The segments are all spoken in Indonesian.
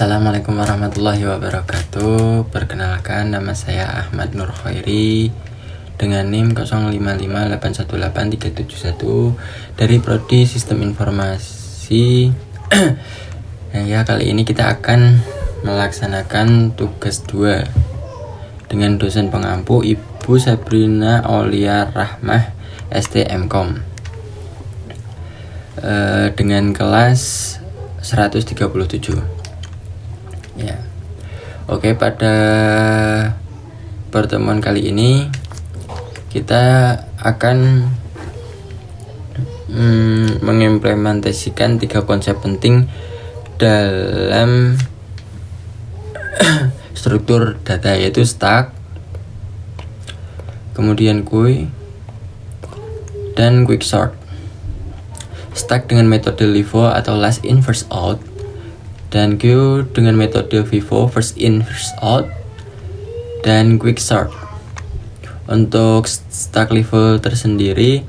Assalamualaikum warahmatullahi wabarakatuh. Perkenalkan, nama saya Ahmad Nur Khairi dengan NIM 0558183771 dari Prodi Sistem Informasi. Nah ya, kali ini kita akan melaksanakan tugas 2 dengan dosen pengampu Ibu Sabrina Aulia Rahmah STMkom dengan kelas 137. Ya. Oke, pada pertemuan kali ini kita akan mengimplementasikan 3 konsep penting dalam struktur data, yaitu stack, kemudian queue, dan quicksort. Stack dengan metode LIFO atau last in first out, dan queue dengan metode FIFO first in first out, dan quicksort. Untuk stack LIFO tersendiri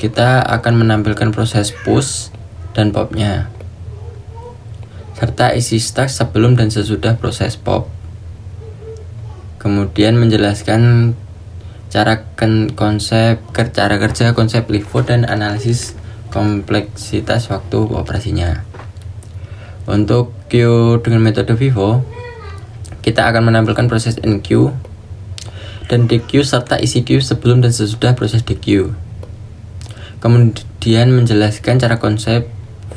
kita akan menampilkan proses push dan popnya serta isi stack sebelum dan sesudah proses pop. Kemudian menjelaskan cara kerja konsep LIFO dan analisis kompleksitas waktu operasinya. Untuk queue dengan metode FIFO, kita akan menampilkan proses enqueue dan dequeue serta isi queue sebelum dan sesudah proses dequeue. Kemudian menjelaskan cara konsep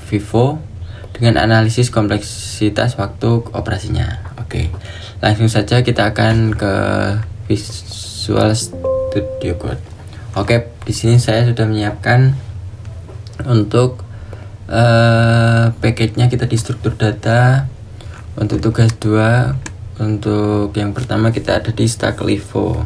FIFO dengan analisis kompleksitas waktu operasinya. Oke, langsung saja kita akan ke Visual Studio Code. Oke, di sini saya sudah menyiapkan untuk package-nya kita di struktur data. Untuk tugas 2, untuk yang pertama kita ada di stack LIFO.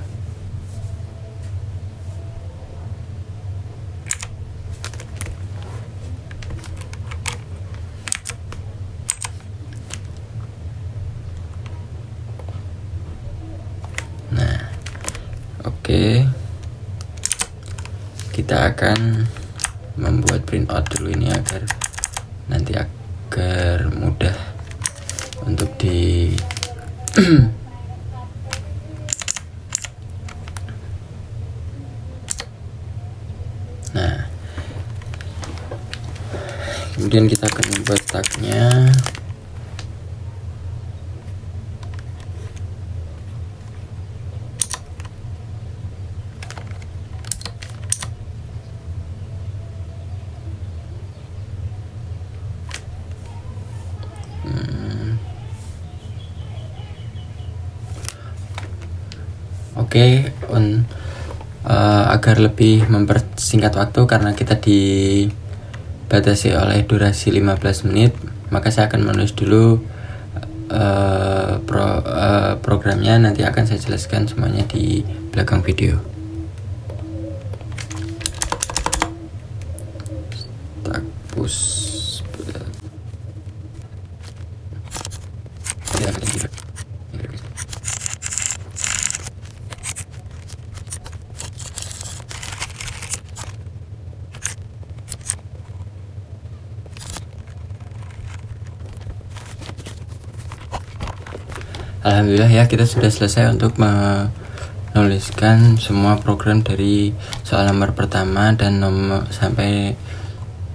Nah, oke. Kita akan membuat printout dulu ini agar mudah untuk di nah, kemudian kita akan membuat tagnya. Oke, agar lebih mempersingkat waktu karena kita dibatasi oleh durasi 15 menit, maka saya akan menulis dulu programnya. Nanti akan saya jelaskan semuanya di belakang video. Stack push. Alhamdulillah ya, kita sudah selesai untuk menuliskan semua program dari soal nomor pertama dan nomor sampai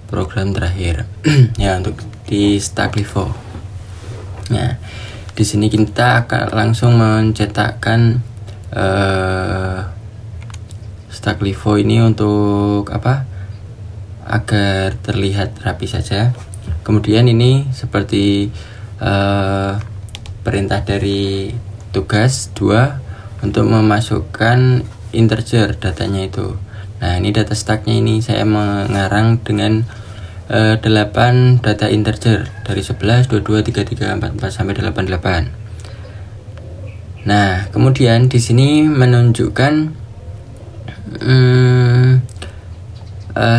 program terakhir. Ya, untuk di stack LIFO. Nah, di sini kita akan langsung mencetakkan stack LIFO ini untuk apa? Agar terlihat rapi saja. Kemudian ini seperti perintah dari tugas 2 untuk memasukkan integer datanya itu. Nah, ini data stacknya ini saya mengarang dengan 8 data integer dari 11, 22, 33, 44 sampai 88. Nah, kemudian di sini menunjukkan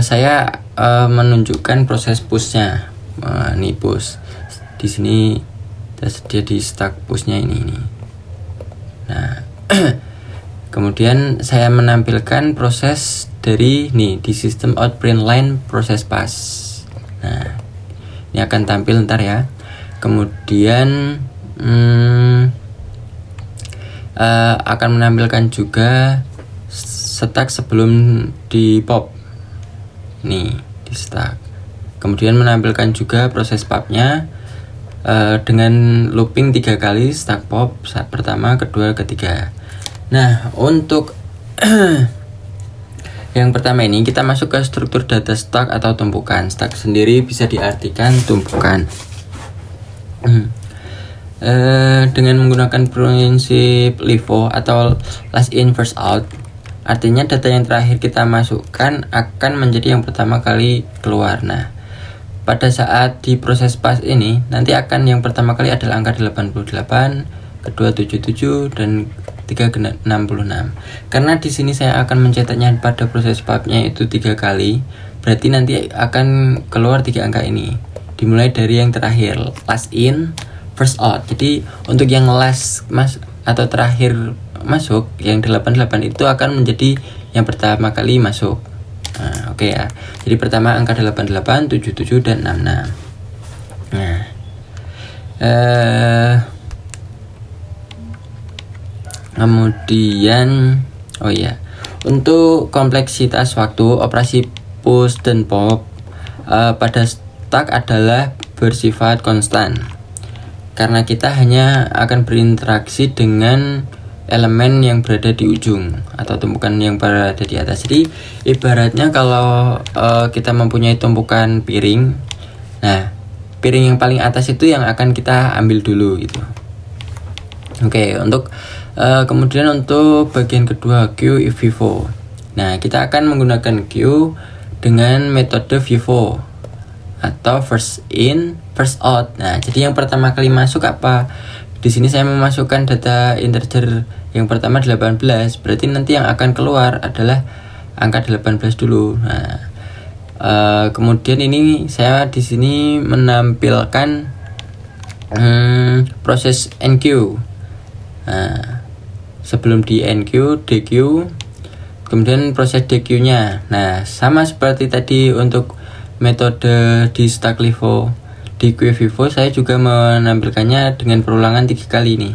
saya menunjukkan proses pushnya. Ini push. Di sini tersedia di stack pushnya ini. Nah, kemudian saya menampilkan proses dari di system out print line proses pass. Nah, ini akan tampil ntar ya. Kemudian akan menampilkan juga stack sebelum di pop nih, di stack. Kemudian menampilkan juga proses pubnya dengan looping 3 kali stack pop pertama, kedua, ketiga. Nah, untuk yang pertama ini kita masuk ke struktur data stack atau tumpukan. Stack sendiri bisa diartikan tumpukan. Dengan menggunakan prinsip LIFO atau last in first out, artinya data yang terakhir kita masukkan akan menjadi yang pertama kali keluar. Nah, pada saat di proses pass ini nanti akan yang pertama kali adalah angka 88, kedua 77, dan 3 66. Karena di sini saya akan mencetaknya pada proses pubnya itu 3 kali, berarti nanti akan keluar 3 angka ini. Dimulai dari yang terakhir, last in first out. Jadi untuk yang last atau terakhir masuk yang 88 itu akan menjadi yang pertama kali masuk. Nah, oke ya. Jadi pertama angka 88, 77, dan 66. Nah, kemudian untuk kompleksitas waktu operasi push dan pop pada stack adalah bersifat konstan, karena kita hanya akan berinteraksi dengan elemen yang berada di ujung atau tumpukan yang berada di atas. Jadi ibaratnya kalau kita mempunyai tumpukan piring, nah piring yang paling atas itu yang akan kita ambil dulu gitu. Oke, untuk kemudian untuk bagian kedua, Q FIFO. Nah, kita akan menggunakan Q dengan metode FIFO atau first in first out. Nah, jadi yang pertama kali masuk apa? Di sini saya memasukkan data integer yang pertama 18, berarti nanti yang akan keluar adalah angka 18 dulu. Nah, kemudian ini saya di sini menampilkan proses NQ. Nah, sebelum di NQ, DQ, kemudian proses DQ-nya. Nah, sama seperti tadi untuk metode di stack LIFO. Di QFIFO saya juga menampilkannya dengan perulangan 3 kali nih,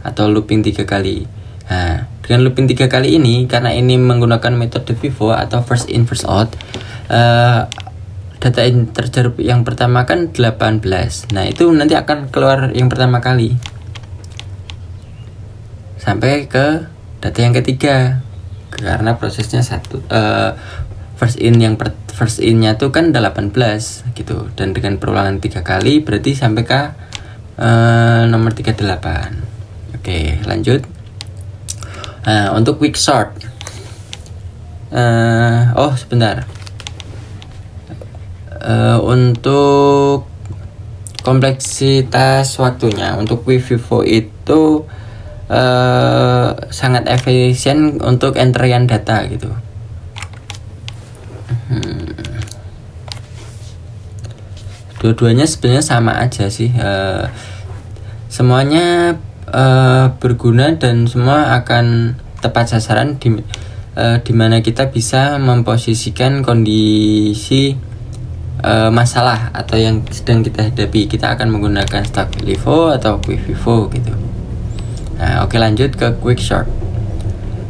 atau looping 3 kali. Nah, dengan looping 3 kali ini, karena ini menggunakan metode FIFO atau first in first out, data integer yang pertama kan 18. Nah, itu nanti akan keluar yang pertama kali sampai ke data yang ketiga, karena prosesnya first in-nya tuh kan 18 gitu, dan dengan perulangan 3 kali berarti sampai ke nomor 38. Oke, lanjut. Nah, untuk quick sort, sebentar. Untuk kompleksitas waktunya, untuk QFIFO itu sangat efisien untuk entrian data gitu. Dua-duanya sebenarnya sama aja sih, semuanya berguna dan semua akan tepat sasaran di mana kita bisa memposisikan kondisi masalah atau yang sedang kita hadapi. Kita akan menggunakan stack LIFO atau QFIFO gitu. Nah, oke, lanjut ke quick sort.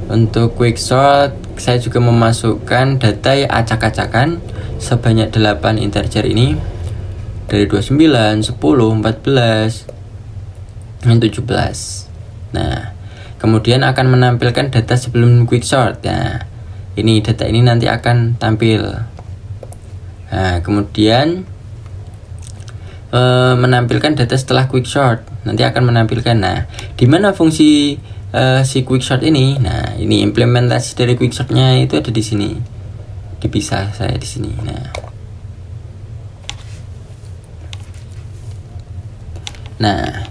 Untuk quick sort saya juga memasukkan data acak-acakan sebanyak 8 integer ini dari 29, 10, 14, dan 17. Nah, kemudian akan menampilkan data sebelum quick sort. Nah, ini data ini nanti akan tampil. Nah, kemudian menampilkan data setelah quick sort, nanti akan menampilkan. Nah, di mana fungsi si quick sort ini? Nah, ini implementasi dari quick sortnya itu ada di sini. Dipisah saya di sini. Nah,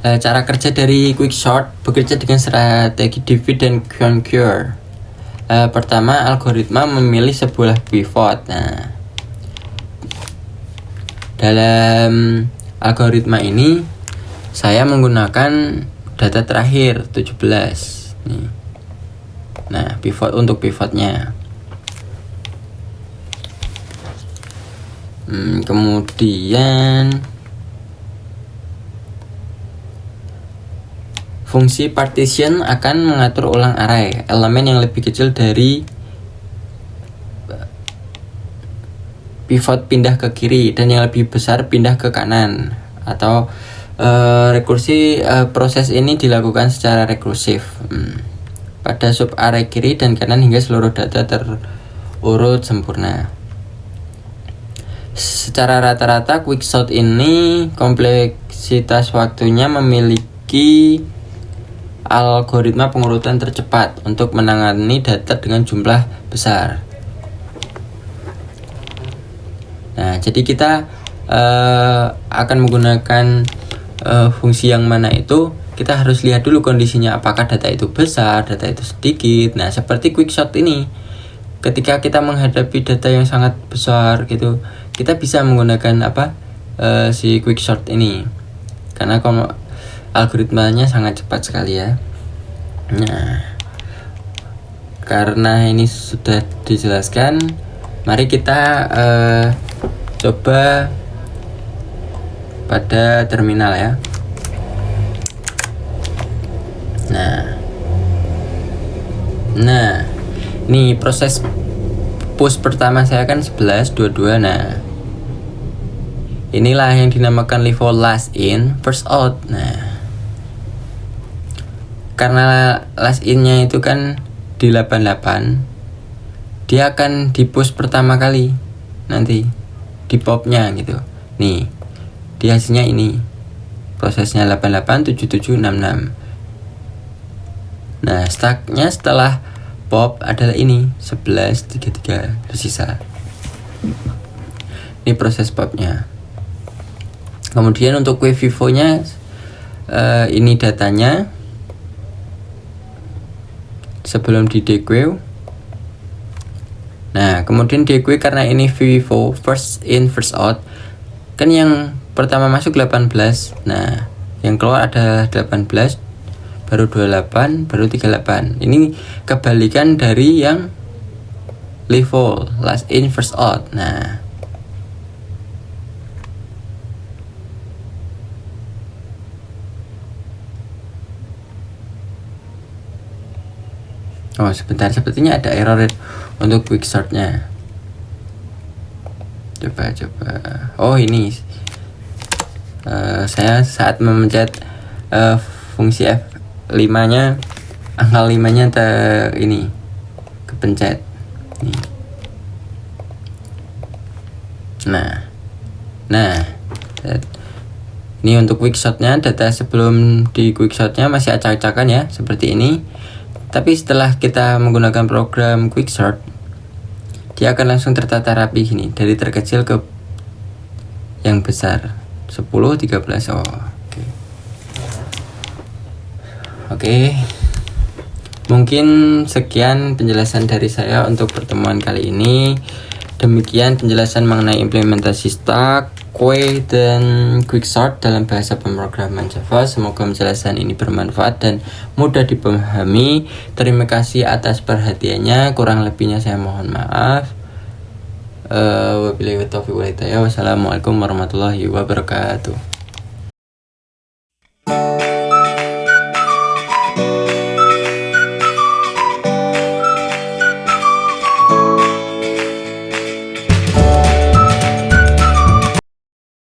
cara kerja dari quick sort bekerja dengan strategi divide dan conquer. Pertama, algoritma memilih sebuah pivot. Nah, dalam algoritma ini saya menggunakan data terakhir 17 nih. Nah, pivot untuk pivotnya. Kemudian fungsi partition akan mengatur ulang array elemen yang lebih kecil dari pivot pindah ke kiri dan yang lebih besar pindah ke kanan. Atau rekursi proses ini dilakukan secara rekursif pada sub array kiri dan kanan hingga seluruh data terurut sempurna. Secara rata-rata quicksort ini kompleksitas waktunya memiliki algoritma pengurutan tercepat untuk menangani data dengan jumlah besar. Nah, jadi kita akan menggunakan fungsi yang mana itu, kita harus lihat dulu kondisinya, apakah data itu besar, data itu sedikit. Nah, seperti quicksort ini, ketika kita menghadapi data yang sangat besar gitu, kita bisa menggunakan si quicksort ini karena algoritmanya sangat cepat sekali ya. Nah, karena ini sudah dijelaskan, mari kita coba pada terminal ya. Nah, ini proses push pertama saya kan 11 22. Nah, inilah yang dinamakan LIFO last in first out. Nah, karena last in-nya itu kan di 88, dia akan di push pertama kali nanti di pop-nya gitu. Nih, di hasilnya ini prosesnya 88 77 66. Nah, stacknya setelah pop adalah ini 11 33 tersisa. Ini proses popnya. Kemudian untuk queue vivo nya ini datanya sebelum di dequeue. Nah, kemudian dequeue karena ini vivo first in first out, kan yang pertama masuk 18. Nah, yang keluar ada 18, baru 28, baru 38. Ini kebalikan dari yang LIFO last in first out. Nah, oh sebentar, sepertinya ada error untuk quicksort-nya. Coba. Oh ini saya saat memencet fungsi F5-nya, angka 5-nya ini kepencet. Nih. Nah, ini untuk quicksort-nya, data sebelum di quicksort-nya masih acak-acakan ya, seperti ini. Tapi setelah kita menggunakan program quicksort, dia akan langsung tertata rapi gini, dari terkecil ke yang besar, 10, 13. Oh, Oke. Mungkin sekian penjelasan dari saya untuk pertemuan kali ini. Demikian penjelasan mengenai implementasi stack, queue, dan quicksort dalam bahasa pemrograman Java. Semoga penjelasan ini bermanfaat dan mudah dipahami. Terima kasih atas perhatiannya. Kurang lebihnya saya mohon maaf. Wabillahi taufiq wal hidayah. Wassalamualaikum warahmatullahi wabarakatuh.